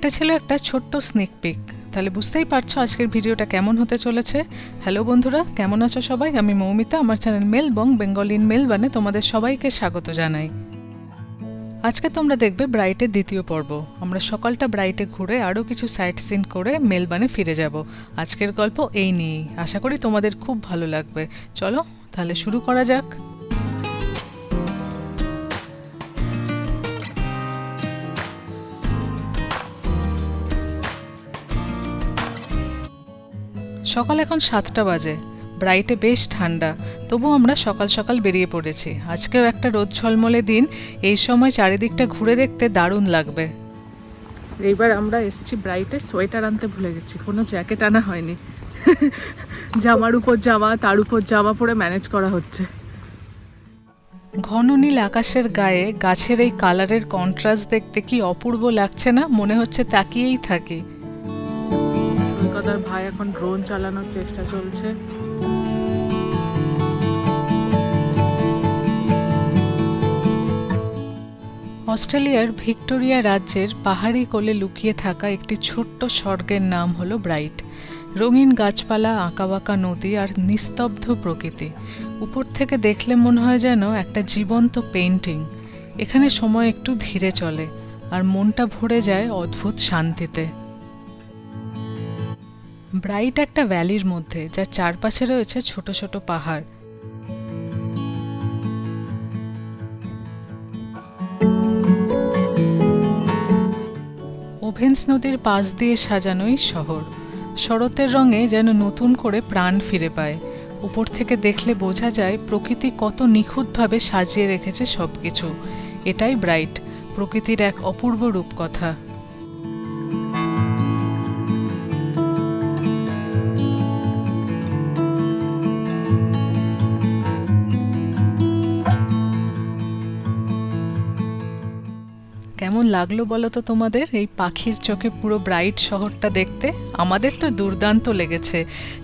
এটা ছিল একটা ছোট্ট স্নেক পিক। তাহলে বুঝতেই পারছো আজকের ভিডিওটা কেমন হতে চলেছে। হ্যালো বন্ধুরা, কেমন আছো সবাই? আমি মৌমিতা, আমার চ্যানেল মেলবং বেঙ্গলি ইন মেলবানে তোমাদের সবাইকে স্বাগত জানাই। আজকে তোমরা দেখবে ব্রাইটের দ্বিতীয় পর্ব। আমরা সকালটা ব্রাইটে ঘুরে আরও কিছু সাইট সিন করে মেলবানে ফিরে যাব। আজকের গল্প এই নিয়েই, আশা করি তোমাদের খুব ভালো লাগবে। চলো তাহলে শুরু করা যাক। সকাল এখন 7টা বাজে। ব্রাইটে বেশ ঠান্ডা, তবু আমরা সকাল সকাল বেরিয়ে পড়েছি। আজকেও একটা রোদ ঝলমলে দিন, এই সময় চারিদিকটা ঘুরে দেখতে দারুণ লাগবে। এইবার আমরা এসেছি ব্রাইটে, সোয়েটার আনতে ভুলে গেছি, কোনো জ্যাকেট আনা হয়নি। জামার উপর জামা, তার উপর জামা পরে ম্যানেজ করা হচ্ছে। ঘন নীল আকাশের গায়ে গাছের এই কালারের কন্ট্রাস্ট দেখতে কি অপূর্ব লাগছে না? মনে হচ্ছে তাকিয়েই থাকি। কলকাতার ভাই এখন ড্রোন চালানোর চেষ্টা চলছে। অস্ট্রেলিয়ার ভিক্টোরিয়া রাজ্যের পাহাড়ি কোলে লুকিয়ে থাকা একটি ছোট্ট স্বর্গের নাম হলো ব্রাইট। রঙিন গাছপালা, আঁকাবাঁকা নদী আর নিস্তব্ধ প্রকৃতি। উপর থেকে দেখলে মনে হয় যেন একটা জীবন্ত পেইন্টিং। এখানে সময় একটু ধীরে চলে আর মনটা ভরে যায় অদ্ভুত শান্তিতে। ব্রাইট একটা ভ্যালির মধ্যে, যার চারপাশে রয়েছে ছোট ছোট পাহাড়। ওভেন্স নদীর পাশ দিয়ে সাজানোই শহর। শরতের রঙে যেন নতুন করে প্রাণ ফিরে পায়। উপর থেকে দেখলে বোঝা যায় প্রকৃতি কত নিখুঁতভাবে সাজিয়ে রেখেছে সবকিছু। এটাই ব্রাইট, প্রকৃতির এক অপূর্ব রূপকথা। কেমন লাগলো বলো তো তোমাদের এই পাখির চোখে পুরো ব্রাইট শহরটা দেখতে? আমাদের তো দুর্দান্ত লেগেছে।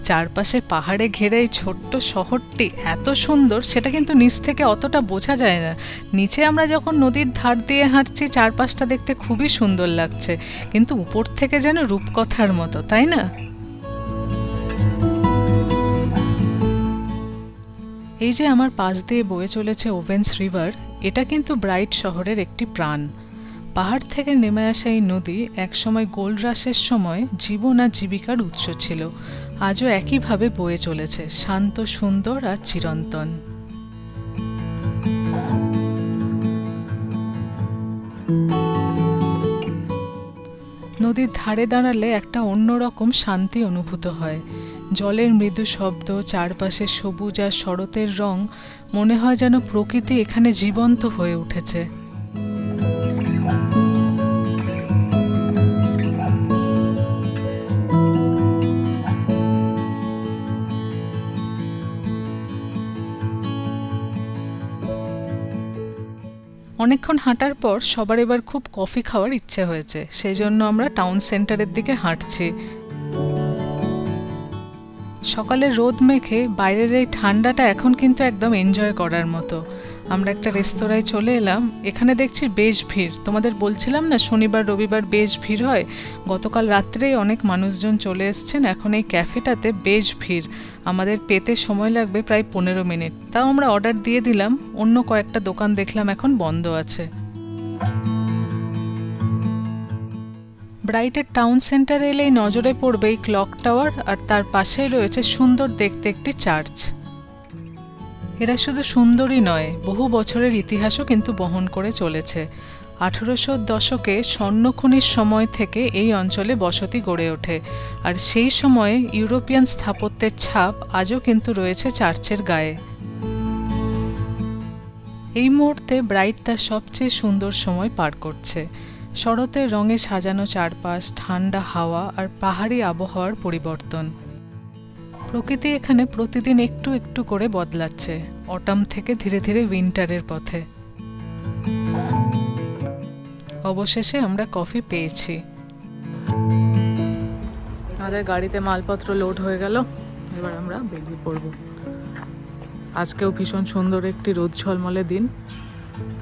চারপাশে পাহাড়ে ঘেরে এই ছোট্ট শহরটি এত সুন্দর, সেটা কিন্তু নিচ থেকে অতটা বোঝা যায় না। নিচে আমরা যখন নদীর ধার দিয়ে হাঁটছি, চারপাশটা দেখতে খুবই সুন্দর লাগছে, কিন্তু উপর থেকে যেন রূপকথার মতো, তাই না? এই যে আমার পাশ দিয়ে বয়ে চলেছে ওভেন্স রিভার, এটা কিন্তু ব্রাইট শহরের একটি প্রাণ। পাহাড় থেকে নেমে আসা এই নদী একসময় গোল্ড রাশের সময় জীবন আর জীবিকার উৎস ছিল। আজও একইভাবে বয়ে চলেছে, শান্ত, সুন্দর আর চিরন্তন। নদীর ধারে দাঁড়ালে একটা অন্যরকম শান্তি অনুভূত হয়। জলের মৃদু শব্দ, চারপাশে সবুজ আর শরতের রং, মনে হয় যেন প্রকৃতি এখানে জীবন্ত হয়ে উঠেছে। অনেকক্ষণ হাঁটার পর সবার এবার খুব কফি খাওয়ার ইচ্ছে হয়েছে, সেই জন্য আমরা টাউন সেন্টারের দিকে হাঁটছি। সকালে রোদ মেখে বাইরের এই ঠান্ডাটা এখন কিন্তু একদম এনজয় করার মতো। আমরা একটা রেস্তোরাঁয় চলে এলাম। এখানে দেখছি বেশ ভিড়। তোমাদের বলছিলাম না শনিবার রবিবার বেশ ভিড় হয়। গতকাল রাত্রেই অনেক মানুষজন চলে এসছেন। এখন এই ক্যাফেটাতে বেশ ভিড়। আমাদের পেতে সময় লাগবে প্রায় 15 মিনিট। তাও আমরা অর্ডার দিয়ে দিলাম। অন্য কয়েকটা দোকান দেখলাম এখন বন্ধ আছে। ব্রাইটের টাউন সেন্টারে এলেই নজরে পড়বে এই ক্লক টাওয়ার, আর তার পাশেই রয়েছে সুন্দর দেখতে একটি চার্চ। এরা শুধু সুন্দরই নয়, বহু বছরের ইতিহাসও কিন্তু বহন করে চলেছে। 1800 দশকে স্বর্ণখনির সময় থেকে এই অঞ্চলে বসতি গড়ে ওঠে, আর সেই সময়ে ইউরোপিয়ান স্থাপত্যের ছাপ আজও কিন্তু রয়েছে চার্চের গায়ে। এই মুহূর্তে ব্রাইট তার সবচেয়ে সুন্দর সময় পার করছে। শরতের রঙে সাজানো চারপাশ, ঠান্ডা হাওয়া আর পাহাড়ি আবহাওয়ার পরিবর্তন। প্রকৃতি এখানে প্রতিদিন একটু একটু করে বদলাচ্ছে, অটাম থেকে ধীরে ধীরে উইন্টারের পথে। অবশেষে আমরা কফি পেয়েছি। আমাদের গাড়িতে মালপত্র লোড হয়ে গেল, এবার আমরা বেরিয়ে পড়ব। আজকেও ভীষণ সুন্দর একটি রোদ ঝলমলে দিন।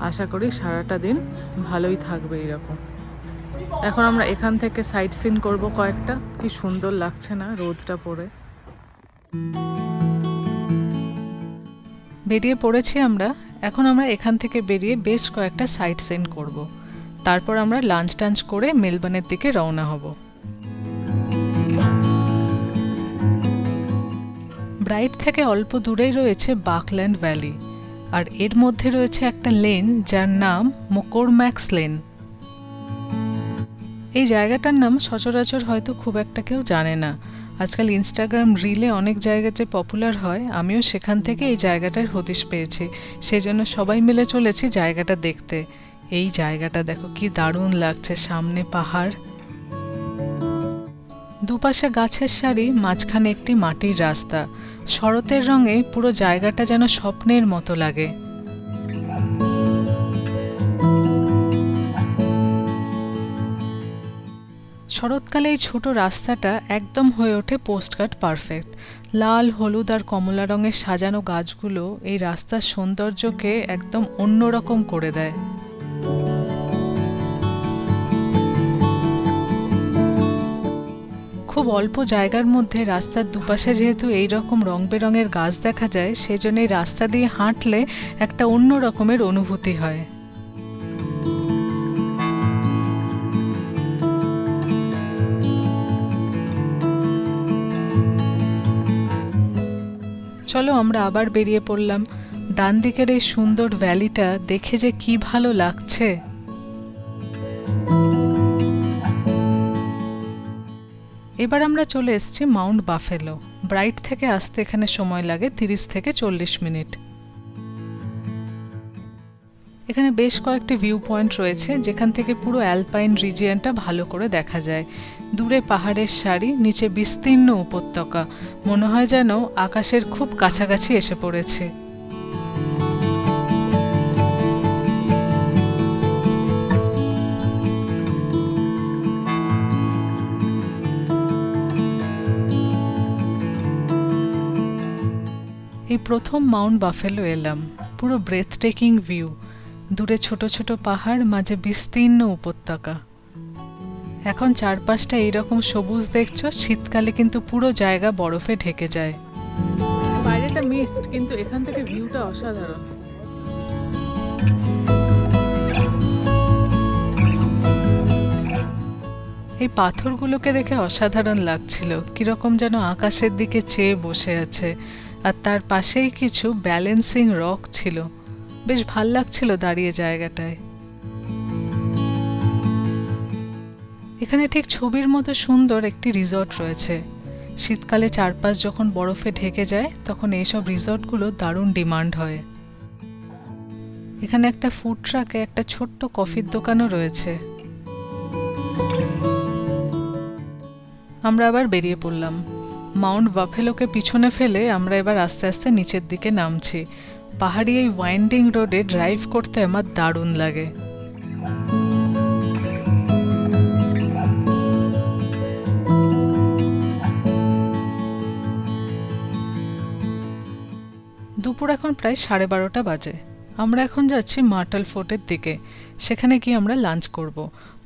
আশা করি সারাটা দিন ভালোই থাকবে এরকম। এখন আমরা এখান থেকে সাইট সিন করব কয়েকটা। কি সুন্দর লাগছে না রোদটা পড়ে। বেরিয়ে পড়েছি আমরা। এখন আমরা এখান থেকে বেরিয়ে বেশ কয়েকটা সাইট সিন করব। তারপর আমরা লাঞ্চ টাঞ্চ করে মেলবোর্নের দিকে রওনা হব। ব্রাইট থেকে অল্প দূরেই রয়েছে বাকল্যান্ড ভ্যালি, আর এর মধ্যে রয়েছে একটা লেন যার নাম ম্যাককরম্যাকস লেন। এই জায়গাটার নাম সচরাচর হয়তো খুব একটা কেউ জানে না। আজকাল ইনস্টাগ্রাম রিলে অনেক জায়গা যে পপুলার হয়, আমিও সেখান থেকে এই জায়গাটার হদিশ পেয়েছি। সেই জন্য সবাই মিলে চলেছি জায়গাটা দেখতে। এই জায়গাটা দেখো কি দারুণ লাগছে, সামনে পাহাড়, দুপাশে গাছের সারি, মাঝখানে একটি মাটির রাস্তা। শরতের রঙে পুরো জায়গাটা যেন স্বপ্নের মতো লাগে। শরৎকালে এই ছোট রাস্তাটা একদম হয়ে ওঠে পোস্টকার্ড পারফেক্ট। লাল, হলুদ আর কমলা রঙের সাজানো গাছগুলো এই রাস্তার সৌন্দর্যকে একদম অন্যরকম করে দেয়। খুব অল্প জায়গার মধ্যে রাস্তার দুপাশে যেহেতু এই রকম রং বেরঙের গাছ দেখা যায়, সেজন্য এই রাস্তা দিয়ে হাঁটলে একটা অন্য রকমের অনুভূতি হয়। চলো আমরা আবার বেরিয়ে পড়লাম। ডান দিকের এই সুন্দর ভ্যালিটা দেখে যে কি ভালো লাগছে। এবার আমরা চলে এসেছি মাউন্ট বাফেলো। ব্রাইট থেকে আসতে এখানে সময় লাগে 30 থেকে 40 মিনিট। এখানে বেশ কয়েকটি ভিউ পয়েন্ট রয়েছে যেখান থেকে পুরো অ্যালপাইন রিজিয়নটা ভালো করে দেখা যায়। দূরে পাহাড়ের সারি, নিচে বিস্তীর্ণ উপত্যকা, মনে হয় যেন আকাশের খুব কাছাকাছি এসে পড়েছে। এই প্রথম মাউন্ট বাফেলো এলাম। পুরো ব্রেথ টেকিং ভিউ, দূরে ছোট ছোট পাহাড়, মাঝে বিস্তীর্ণ উপত্যকা। এখন চারপাশটা এইরকম সবুজ দেখছো, শীতকালে কিন্তু পুরো জায়গা বরফে ঢেকে যায়। বাইরেটা মিস্ট, কিন্তু এখান থেকে ভিউটা অসাধারণ। এই পাথরগুলোকে দেখে অসাধারণ লাগছিল, কিরকম যেন আকাশের দিকে চেয়ে বসে আছে। আর তার পাশেই কিছু ব্যালেন্সিং রক ছিল, বেশ ভাল লাগছিল দাঁড়িয়ে জায়গাটায়। এখানে ঠিক ছবির মতো সুন্দর একটি রিসর্ট রয়েছে। শীতকালে চারপাশ যখন বরফে ঢেকে যায় তখন এইসব রিসর্টগুলো দারুণ ডিমান্ড হয়। এখানে একটা ফুড ট্রাকে একটা ছোট্ট কফির দোকানও রয়েছে। আমরা আবার বেরিয়ে পড়লাম। মাউন্ট বাফেলোকে পিছনে ফেলে আমরা এবার আস্তে আস্তে নিচের দিকে নামছি। পাহাড়ি এই ওয়াইন্ডিং রোডে ড্রাইভ করতে আমার দারুণ লাগে। দুপুর এখন প্রায় 12:30 বাজে। আমরা এখন যাচ্ছি মার্টাল ফোর্টের দিকে। সেখানে গিয়ে আমরা লাঞ্চ করব।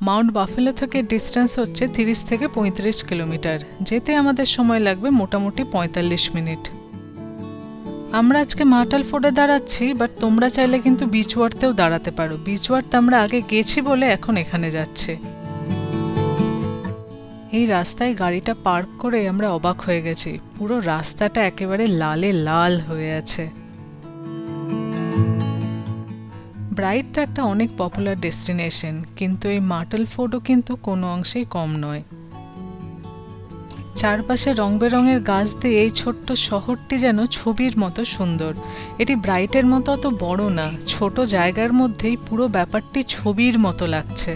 মাউন্ট বাফেলো থেকে ডিস্টেন্স হচ্ছে 30 থেকে 35 কিলোমিটার। যেতে আমাদের সময় লাগবে মোটামুটি 45 মিনিট। আমরা আজকে মার্টাল ফোর্টে দাঁড়াচ্ছি, বাট তোমরা চাইলে কিন্তু বিচওয়ার্থেও দাঁড়াতে পারো। বিচওয়ার্থ আমরা আগে গেছি বলে এখন এখানে যাচ্ছে। এই রাস্তায় গাড়িটা পার্ক করে আমরা অবাক হয়ে গেছি, পুরো রাস্তাটা একেবারে লালে লাল হয়ে আছে। ব্রাইট তো একটা অনেক পপুলার ডেস্টিনেশন, কিন্তু এই মার্টাল ফোর্টও কিন্তু কোনো অংশেই কম নয়। চারপাশে রং বেরঙের গাছ দিয়ে এই ছোট্ট শহরটি যেন ছবির মতো সুন্দর। এটি ব্রাইটের মতো অত বড় না, ছোট জায়গার মধ্যেই পুরো ব্যাপারটি ছবির মতো লাগছে।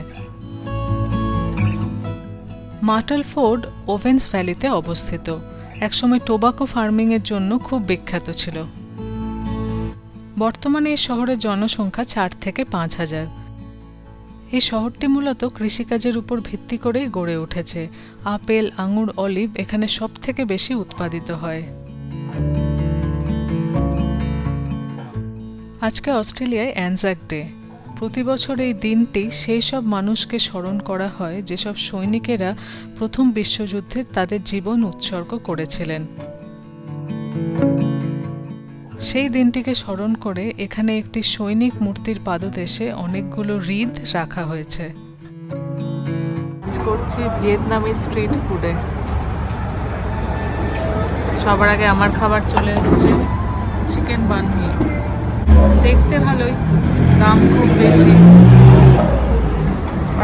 মার্টাল ফোর্ট ওভেন্স ভ্যালিতে অবস্থিত। একসময় টোবাকো ফার্মিংয়ের জন্য খুব বিখ্যাত ছিল। বর্তমানে এই শহরের জনসংখ্যা 4 থেকে 5,000। এই শহরটি মূলত কৃষিকাজের উপর ভিত্তি করেই গড়ে উঠেছে। আপেল, আঙুর, অলিভ এখানে সব থেকে বেশি উৎপাদিত হয়। আজকে অস্ট্রেলিয়ায় অ্যানজাক ডে। প্রতি বছর এই দিনটি সেই সব মানুষকে স্মরণ করা হয় যেসব সৈনিকেরা প্রথম বিশ্বযুদ্ধে তাদের জীবন উৎসর্গ করেছিলেন। সেই দিনটিকে স্মরণ করে এখানে একটি সৈনিক মূর্তির পাদদেশে অনেকগুলো হ্রদ রাখা হয়েছে। করছি ভিয়েতনামি স্ট্রিট ফুডে। সবার আগে আমার খাবার চলে এসছে, চিকেন বানমি। দেখতে ভালোই, দাম খুব বেশি।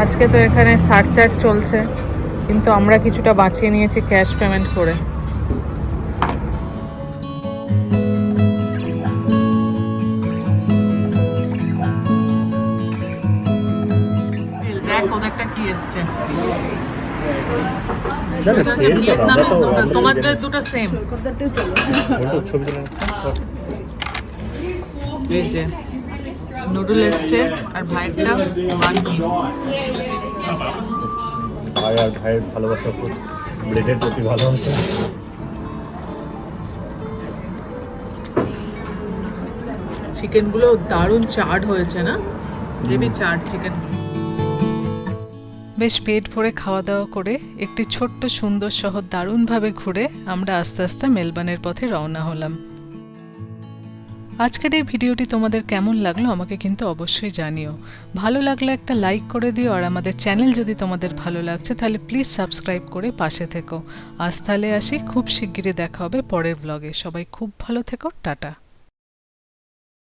আজকে তো এখানে সারচার্জ চলছে, কিন্তু আমরা কিছুটা বাঁচিয়ে নিয়েছি ক্যাশ পেমেন্ট করে। দেখ ওদেরটা কি এসছে, ভিয়েতনামিজ নুডল। তোমাদের দুটো সেম। এই যে নুডল এসছে আর ভাইয়েরটা বানমি। ভাই আর ভাইয়ের ভালোবাসা ব্রেডের প্রতি ভালোবাসা। চিকেনগুলো দারুণ চাট হয়েছে না, হেভি চাট চিকেন। বেশ পেট ভরে খাওয়া দাওয়া করে একটি ছোট্ট সুন্দর শহর দারুণভাবে ঘুরে আমরা আস্তে আস্তে মেলবার্নের পথে রওনা হলাম। আজকের এই ভিডিওটি তোমাদের কেমন লাগলো আমাকে কিন্তু অবশ্যই জানিও। ভালো লাগলে একটা লাইক করে দিও, আর আমাদের চ্যানেল যদি তোমাদের ভালো লাগছে তাহলে প্লিজ সাবস্ক্রাইব করে পাশে থেকো। আজ তাহলে আসি, খুব শিগগিরই দেখা হবে পরের ব্লগে। সবাই খুব ভালো থেকো, টাটা।